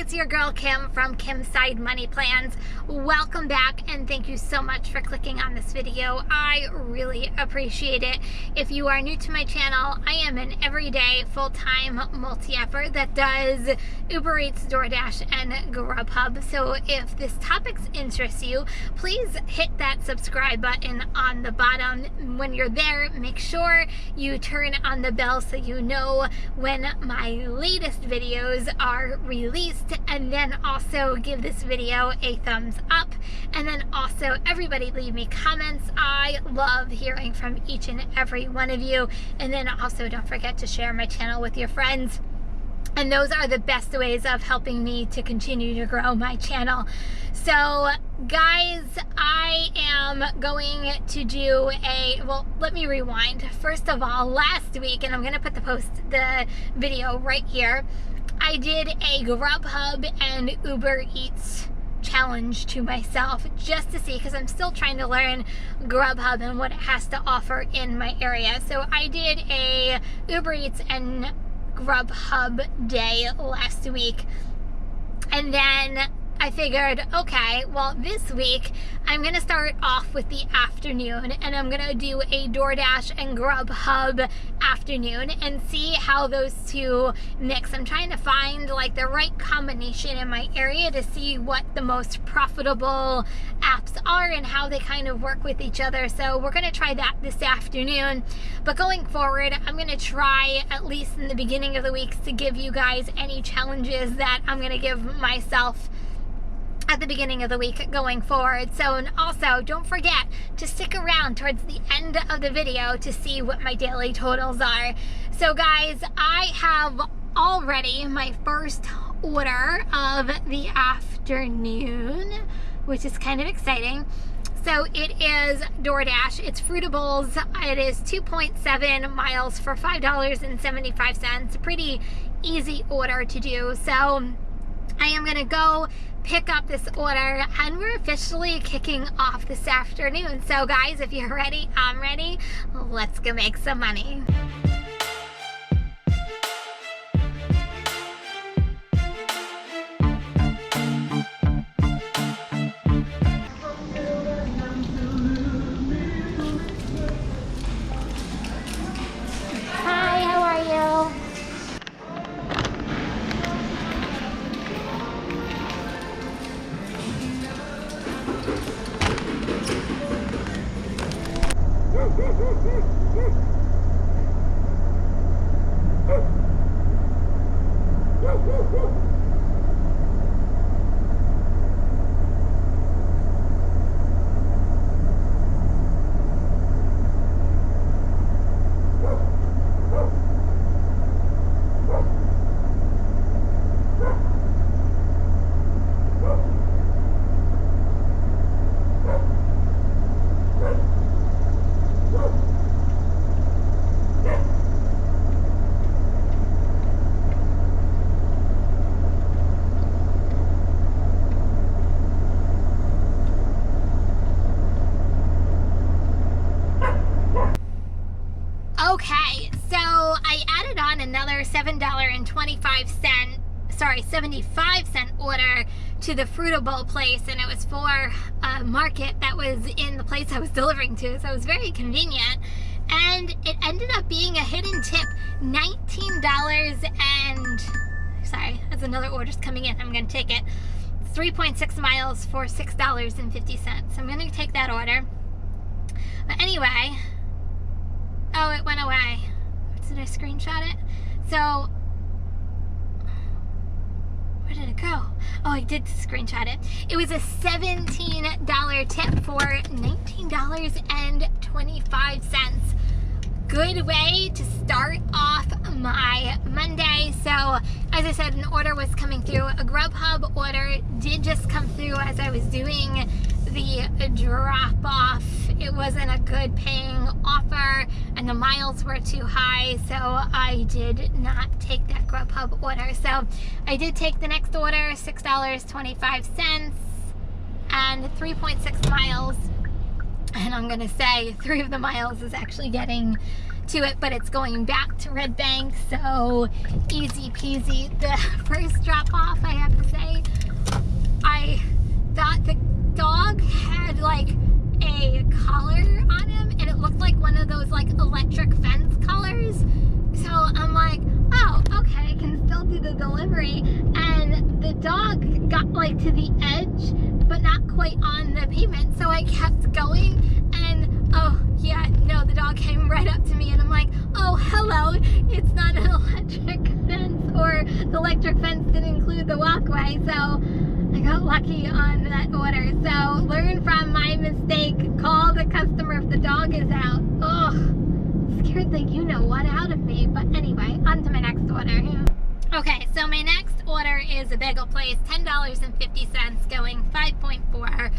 it's your girl Kim from Kim's Side Money Plans. Welcome back and thank you so much for clicking on this video. I really appreciate it. If you are new to my channel, I am an everyday full-time multi-effer that does Uber Eats, Doordash, and Grubhub. So if this topic interests you, please hit that subscribe button on the bottom. When you're there, make sure you turn on the bell so you know when my latest videos are released, and then also give this video a thumbs up, and then also everybody leave me comments. I love hearing from each and every one of you, and then also don't forget to share my channel with your friends. And those are the best ways of helping me to continue to grow my channel. So guys, I am going to do well, let me rewind. First of all, last week, and I'm going to put the video right here, I did a Grubhub and Uber Eats challenge to myself just to see, because I'm still trying to learn Grubhub and what it has to offer in my area. So I did a Uber Eats and Grubhub day last week, and then I figured, okay, well, this week I'm gonna start off with the afternoon, and I'm gonna do a DoorDash and Grubhub afternoon and see how those two mix. I'm trying to find like the right combination in my area to see what the most profitable apps are and how they kind of work with each other. So we're gonna try that this afternoon. But going forward, I'm gonna try, at least in the beginning of the week, to give you guys any challenges that I'm gonna give myself at the beginning of the week going forward. So, and also don't forget to stick around towards the end of the video to see what my daily totals are. So guys, I have already my first order of the afternoon, which is kind of exciting. So it is DoorDash. It's Fruitables. It is 2.7 miles for $5.75. A pretty easy order to do. So I am gonna go pick up this order, and we're officially kicking off this afternoon. So guys, if you're ready, I'm ready. Let's go make some money. Hi, how are you? Okay, so I added on another $75 order to the Fruitable place, and it was for a market that was in the place I was delivering to, so it was very convenient. And it ended up being a hidden tip, $19 and, sorry, that's another order's coming in, I'm gonna take it. 3.6 miles for $6.50. I'm gonna take that order. But anyway, oh, it went away. Did I screenshot it? So, where did it go? Oh, I did screenshot it. It was a $17 tip for $19.25. Good way to start off my Monday. So, as I said, an order was coming through. A Grubhub order did just come through as I was doing the drop off. It wasn't a good paying offer and the miles were too high, so I did not take that Grubhub order. So I did take the next order, $6.25 and 3.6 miles, and I'm gonna say 3 of the miles is actually getting to it, but it's going back to Red Bank, so easy peasy. The first drop off, I have to say, collar on him, and it looked like one of those like electric fence collars. So I'm like, oh, okay, I can still do the delivery. And the dog got like to the edge, but not quite on the pavement. So I kept going, and oh yeah, no, the dog came right up to me, and I'm like, oh, hello, it's not an electric fence, or the electric fence didn't include the walkway. So I got lucky on that order. So learn from my mistake. Call the customer if the dog is out. Ugh, scared the you-know-what out of me. But anyway, on to my next order. Okay, so my next order is a bagel place, $10.50, going 5.4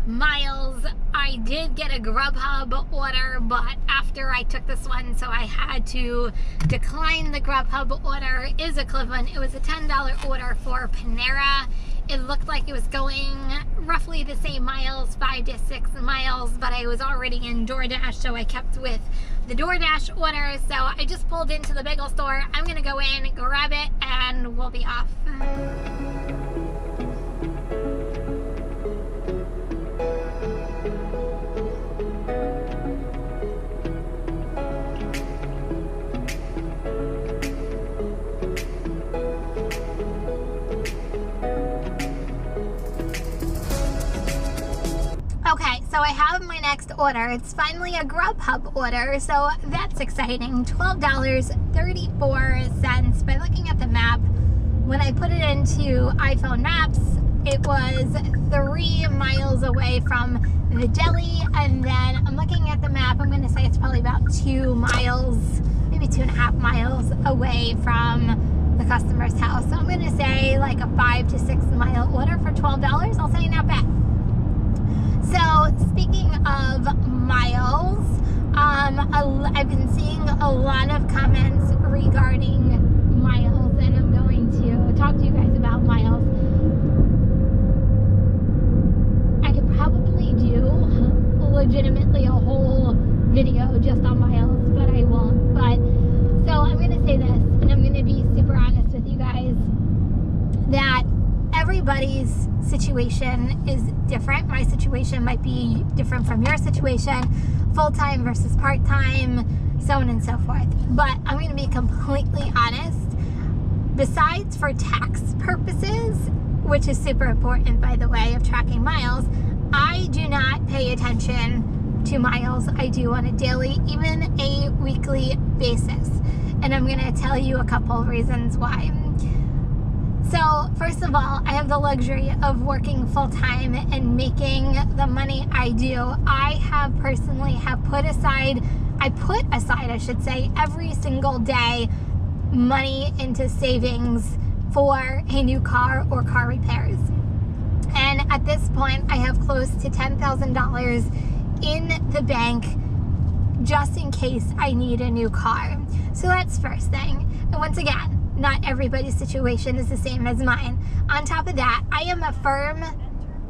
miles. I did get a Grubhub order, but after I took this one, so I had to decline the Grubhub order. Is equivalent. It was a $10 order for Panera. It looked like it was going roughly the same miles, 5 to 6 miles, but I was already in Doordash, so I kept with the Doordash order. So I just pulled into the bagel store. I'm gonna go in, grab it, and we'll be off. Okay, so I have my next order. It's finally a Grubhub order, so that's exciting. $12.34. By looking at the map, when I put it into iPhone Maps, it was 3 miles away from the deli, and then I'm looking at the map, I'm gonna say it's probably about 2 miles, maybe 2.5 miles away from the customer's house. So I'm gonna say like a 5 to 6 mile order for $12. I'll say not bad. So speaking of miles, I've been seeing a lot of comments regarding miles, and I'm going to talk to you guys about miles. I could probably do legitimately a whole video just on miles, but I won't. But so I'm going to say this, and I'm going to be super honest with you guys, that everybody's situation is different. My situation might be different from your situation, full-time versus part-time, so on and so forth. But I'm going to be completely honest. Besides for tax purposes, which is super important, by the way, of tracking miles, I do not pay attention to miles. I do on a daily, even a weekly basis. And I'm going to tell you a couple of reasons why. So, first of all, I have the luxury of working full-time and making the money I do. I have personally put aside, I should say, every single day money into savings for a new car or car repairs. And at this point, I have close to $10,000 in the bank just in case I need a new car. So that's first thing. And once again, not everybody's situation is the same as mine. On top of that, I am a firm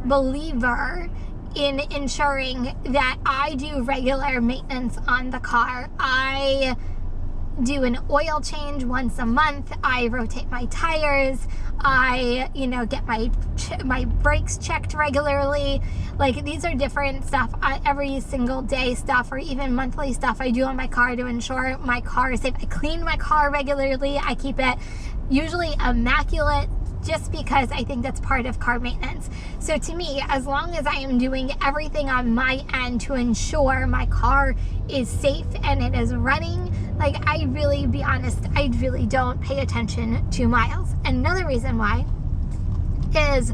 believer in ensuring that I do regular maintenance on the car. I do an oil change once a month. I rotate my tires. I, get my brakes checked regularly. Like, these are different stuff, every single day stuff, or even monthly stuff I do on my car to ensure my car is safe. I clean my car regularly. I keep it usually immaculate, just because I think that's part of car maintenance. So to me, as long as I am doing everything on my end to ensure my car is safe and it is running, like, I really don't pay attention to miles. Another reason why is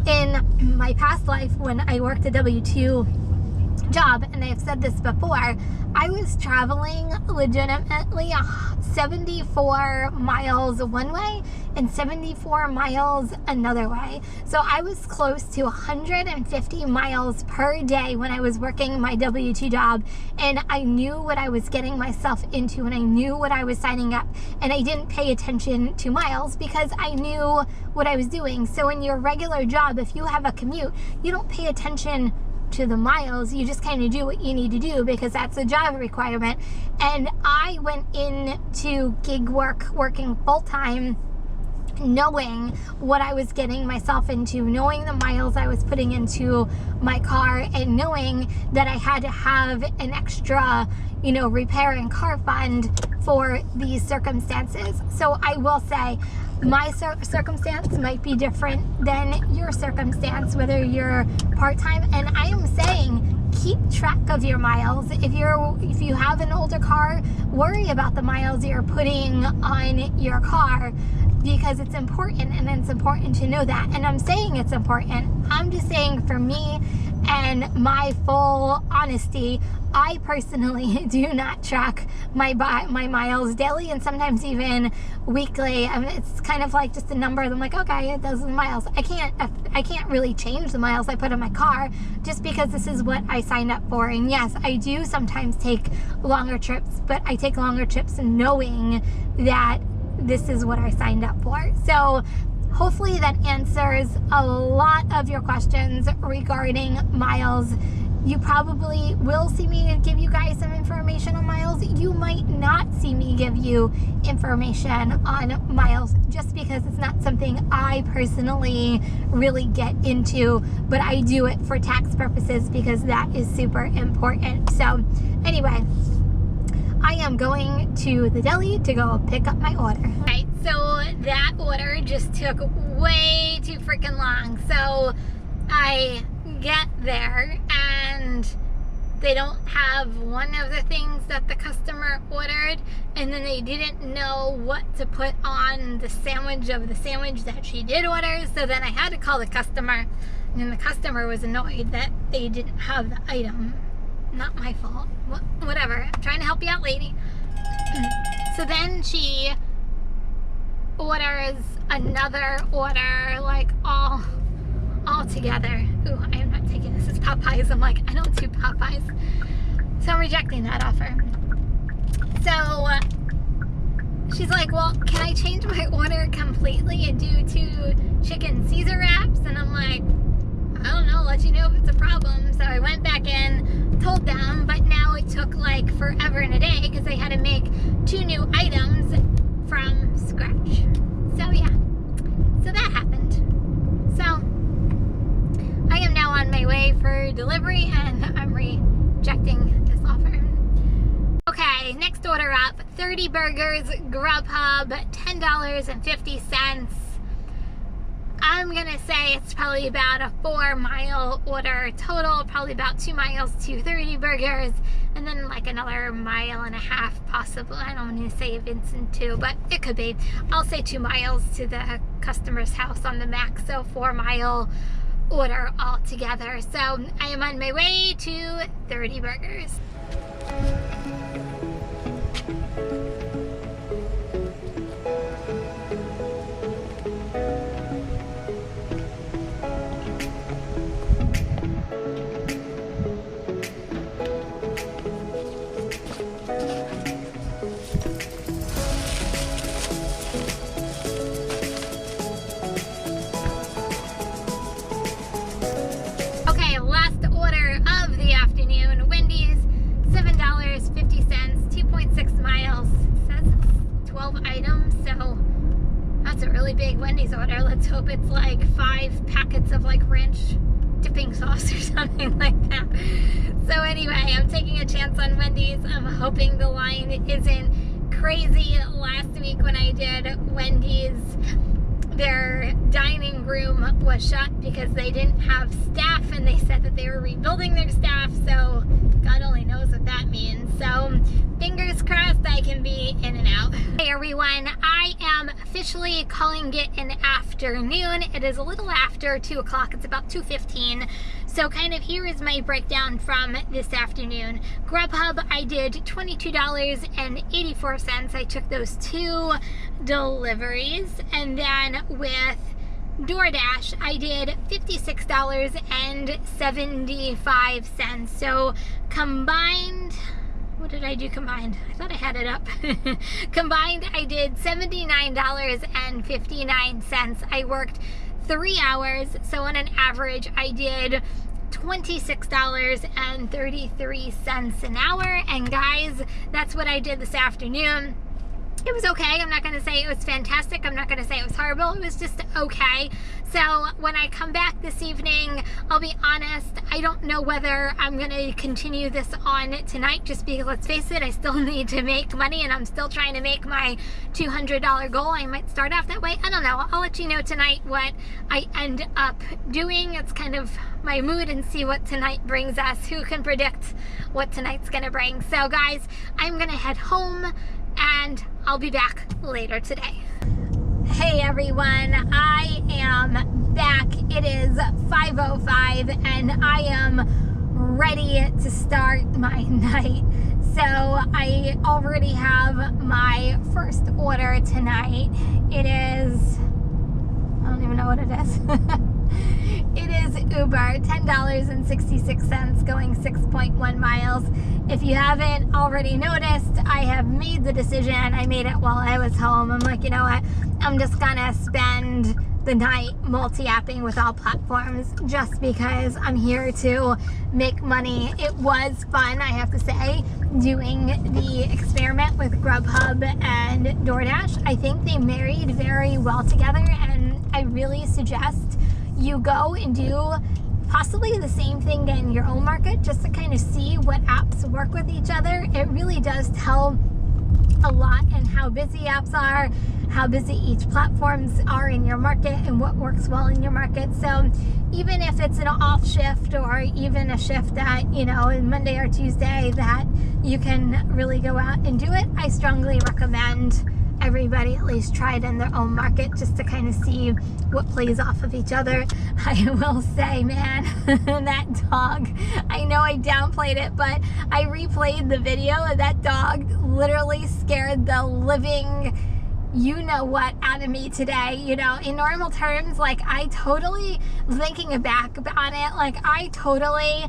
in my past life, when I worked a W-2 job, and I've said this before, I was traveling legitimately 74 miles one way and 74 miles another way. So I was close to 150 miles per day when I was working my W-2 job, and I knew what I was getting myself into, and I knew what I was signing up, and I didn't pay attention to miles because I knew what I was doing. So in your regular job, if you have a commute, you don't pay attention to the miles. You just kind of do what you need to do because that's a job requirement. And I went into gig work, working full-time knowing what I was getting myself into, knowing the miles I was putting into my car, and knowing that I had to have an extra, repair and car fund for these circumstances. So I will say my circumstance might be different than your circumstance, whether you're part-time, and I am saying keep track of your miles. If you have an older car, worry about the miles you're putting on your car, because it's important, and it's important to know that. And I'm saying it's important. I'm just saying, for me and my full honesty, I personally do not track my miles daily, and sometimes even weekly. I mean, it's kind of like just a number. I'm like, okay, those are the miles. I can't really change the miles I put in my car just because this is what I signed up for. And yes, I do sometimes take longer trips, but I take longer trips knowing that this is what I signed up for. So hopefully that answers a lot of your questions regarding miles. You probably will see me give you guys some information on miles. You might not see me give you information on miles just because it's not something I personally really get into, but I do it for tax purposes because that is super important. So anyway, I am going to the deli to go pick up my order. Alright, so that order just took way too freaking long. So I get there and they don't have one of the things that the customer ordered, and then they didn't know what to put on the sandwich of the sandwich that she did order. So then I had to call the customer, and the customer was annoyed that they didn't have the item. Not my fault. Whatever. I'm trying to help you out, lady. So then she orders another order, like all together. Ooh, I am not taking this. It's Popeyes. I'm like, I don't do Popeyes. So I'm rejecting that offer. So she's like, well, can I change my order completely and do 2 chicken Caesar wraps? And I'm like, I don't know, let you know if it's a problem. So I went back in, told them, but now it took like forever and a day because I had to make 2 new items from scratch. So yeah, so that happened. So I am now on my way for delivery, and I'm rejecting this offer. Okay, next order up, 30 burgers, Grubhub, $10.50. I'm gonna say it's probably about a 4-mile order total, probably about 2 miles to 30 burgers, and then like another 1.5 miles possible. I don't want to say if it's in 2, but it could be. I'll say 2 miles to the customer's house on the max, so 4-mile order altogether. So I am on my way to 30 burgers. Order. Let's hope it's like 5 packets of like ranch dipping sauce or something like that. So anyway, I'm taking a chance on Wendy's. I'm hoping the line isn't crazy. Last week when I did Wendy's, their dining room was shut because they didn't have staff, and they said that they were rebuilding their staff, so God only knows what that means. So fingers crossed I can be in and out. Hey everyone, I am officially calling it an afternoon. It is a little after 2 o'clock. It's about 2:15. So kind of here is my breakdown from this afternoon. Grubhub, I did $22.84. I took those 2 deliveries. And then with Doordash, I did $56.75. So combined, what did I do combined? I thought I had it up. Combined, I did $79.59. I worked 3 hours, so on an average, I did $26.33 an hour. And guys, that's what I did this afternoon. it was okay. I'm not going to say it was fantastic. I'm not going to say it was horrible. It was just okay. So when I come back this evening, I'll be honest, I don't know whether I'm going to continue this on tonight, just because, let's face it, I still need to make money and I'm still trying to make my $200 goal. I might start off that way. I don't know. I'll let you know tonight what I end up doing. It's kind of my mood, and see what tonight brings us. Who can predict what tonight's going to bring? So guys, I'm going to head home and I'll be back later today. Hey everyone, I am back. It is 5:05 and I am ready to start my night. So I already have my first order tonight. It is, I don't even know what it is. It is Uber, $10.66, going 6.1 miles. If you haven't already noticed, I have made the decision. I made it while I was home. I'm like, you know what? I'm just gonna spend the night multi-apping with all platforms just because I'm here to make money. It was fun, I have to say, doing the experiment with Grubhub and Doordash. I think they married very well together, and I really suggest you go and do possibly the same thing in your own market, just to kind of see what apps work with each other. It really does tell a lot in how busy apps are, how busy each platforms are in your market, and what works well in your market. So even if it's an off shift, or even a shift that, you know, in Monday or Tuesday that you can really go out and do it, I strongly recommend everybody at least try it in their own market, just to kind of see what plays off of each other. I will say, man, that dog, I know I downplayed it, but I replayed the video, and that dog literally scared the living you know what out of me today. You know, in normal terms, like, I totally, thinking back on it, like, I totally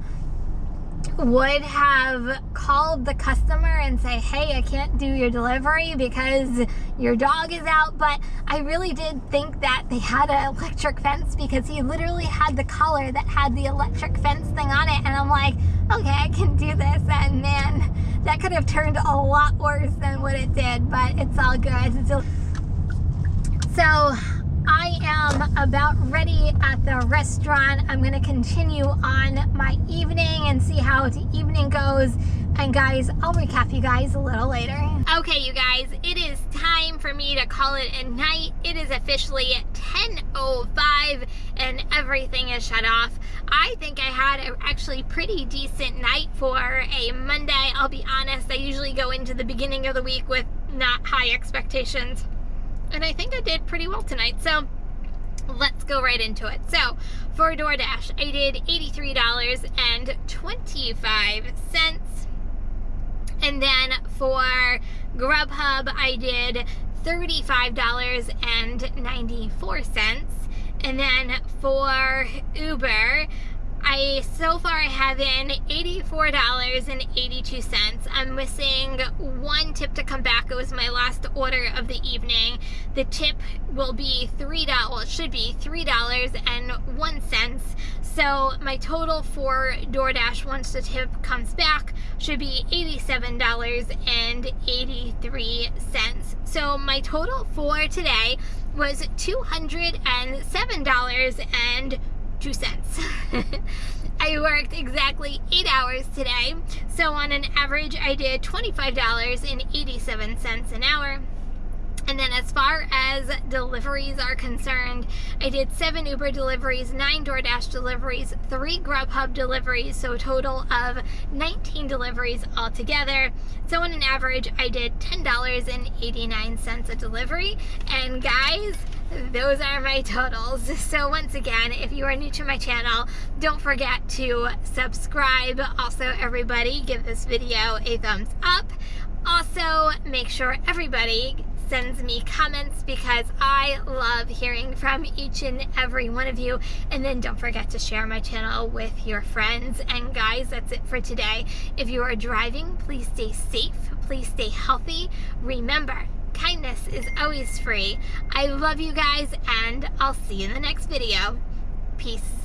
would have called the customer and say, hey, I can't do your delivery because your dog is out. But I really did think that they had an electric fence, because he literally had the collar that had the electric fence thing on it, and I'm like, okay, I can do this. And man, that could have turned a lot worse than what it did, but it's all good. So I am about ready at the restaurant. I'm going to continue on my evening and see how the evening goes. And guys, I'll recap you guys a little later. Okay, you guys, it is time for me to call it a night. It is officially 10:05 and everything is shut off. I think I had a actually pretty decent night for a Monday. I'll be honest, I usually go into the beginning of the week with not high expectations, and I think I did pretty well tonight. So let's go right into it. So for DoorDash, I did $83.25. And then for Grubhub, I did $35.94. And then for Uber, so far I have in $84.82. I'm missing one tip to come back. It was my last order of the evening. The tip will be $3, well, it should be $3.01. So my total for DoorDash, once the tip comes back, should be $87.83. So my total for today was $207.02. I worked exactly 8 hours today. So on an average, I did $25.87 an hour. And then as far as deliveries are concerned, I did 7 Uber deliveries, 9 DoorDash deliveries, 3 Grubhub deliveries, so a total of 19 deliveries altogether. So on an average, I did $10.89 a delivery. And guys, those are my totals. So once again, if you are new to my channel, don't forget to subscribe. Also, everybody, give this video a thumbs up. Also, make sure everybody sends me comments, because I love hearing from each and every one of you. And then don't forget to share my channel with your friends. And guys, that's it for today. If you are driving, please stay safe, please stay healthy. Remember, kindness is always free. I love you guys, and I'll see you in the next video. Peace.